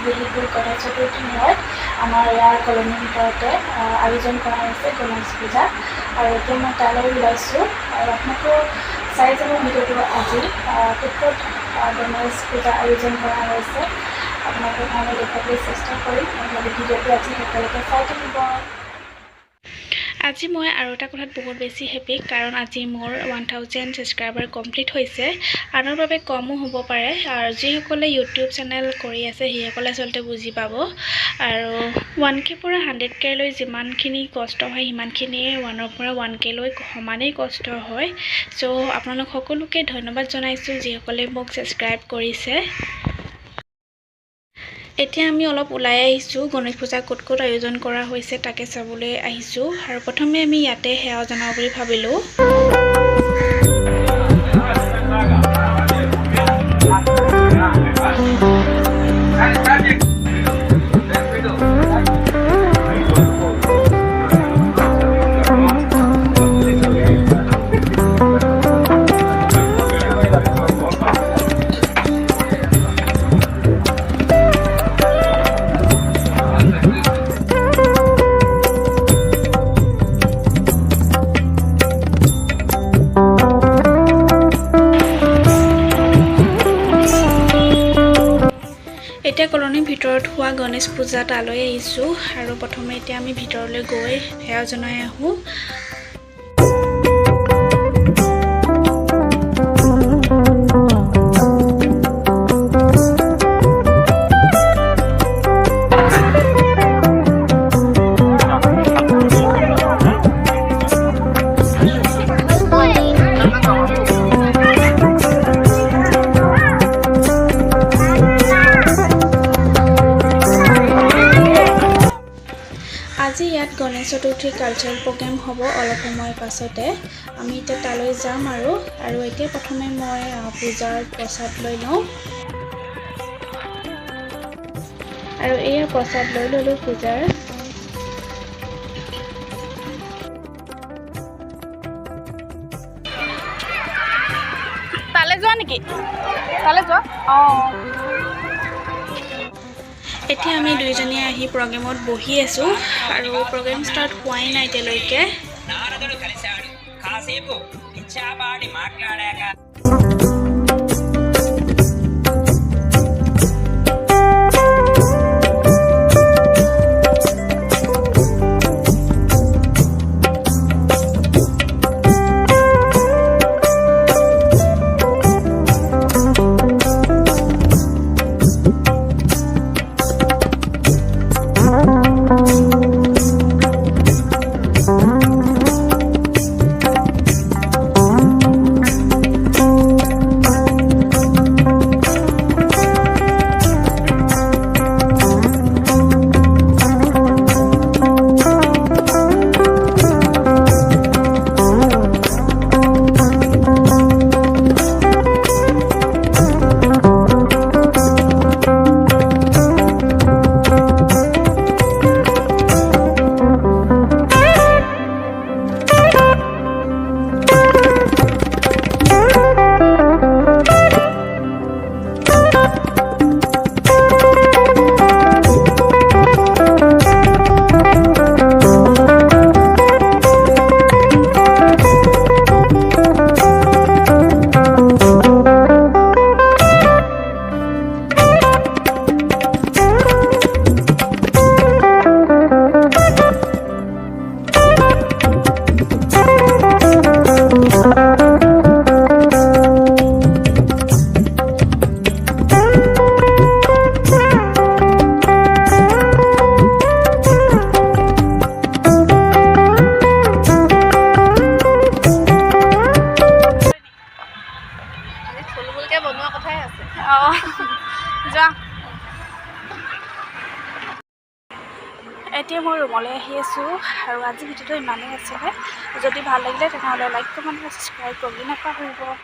যিহেতু গণেশ চতুৰ্থী সময়ত আমাৰ ইয়াৰ কলনীৰ ভিতৰতে আয়োজন কৰা হৈছে গণেশ পূজা আৰু এতিয়া মই তালৈ ওলাইছোঁ আৰু আপোনালোকে চাই যাব ভিডিঅ'টো আজি ক'ত গণেশ পূজা আয়োজন কৰা হৈছে আপোনালোকক মই দেখাবলৈ চেষ্টা কৰিম আপোনালোকে ভিডিঅ'টো আজি একেলগে চাই থাকিব। আজি মই আৰু এটা কথাত বহুত বেছি হেপী কাৰণ আজি মোৰ 1000 ছাবস্ক্ৰাইবাৰ কমপ্লিট হৈছে। আনৰ বাবে কমো হ'ব পাৰে আৰু যিসকলে ইউটিউব চেনেল কৰি আছে সেইসকলে আচলতে বুজি পাব আৰু 1K পৰা 100K লৈ যিমানখিনি কষ্ট হয় সিমানখিনিয়ে 1ৰ পৰা 1K লৈ সমানেই কষ্ট হয়। চ' আপোনালোক সকলোকে ধন্যবাদ জনাইছোঁ যিসকলে মোক ছাবস্ক্ৰাইব কৰিছে। এতিয়া আমি অলপ ওলাই আহিছোঁ গণেশ পূজা ক'ত ক'ত আয়োজন কৰা হৈছে তাকে চাবলৈ আহিছোঁ আৰু প্ৰথমে আমি ইয়াতে সেৱা জনাওঁ বুলি ভাবিলোঁ। এতিয়া কলনীৰ ভিতৰত হোৱা গণেশ পূজা তালৈ আহিছোঁ আৰু প্ৰথমে এতিয়া আমি ভিতৰলৈ গৈ সেৱা জনাই আহোঁ। আজি ইয়াত গণেশ চতুৰ্থী কালচাৰেল প্ৰগ্ৰেম হ'ব অলপ সময়ৰ পাছতে আমি এতিয়া তালৈ যাম আৰু এতিয়া প্ৰথমে মই পূজাৰ প্ৰসাদ লৈ লওঁ আৰু এয়া প্ৰসাদ লৈ ল'লোঁ পূজাৰ। তালৈ যোৱা নেকি? তালৈ যোৱা? অঁ এতিয়া আমি দুইজনীয়ে আহি প্ৰগ্ৰেমত বহি আছোঁ আৰু প্ৰগ্ৰেম ষ্টাৰ্ট হোৱাই নাই এতিয়ালৈকে। এতিয়া মই ৰুমলৈ আহি আছোঁ আৰু আজি ভিডিঅ'টো ইমানেই আছিলে। যদি ভাল লাগিলে তেনেহ'লে লাইক কমেণ্ট ছাবস্ক্ৰাইব কৰি নাপাহৰিব।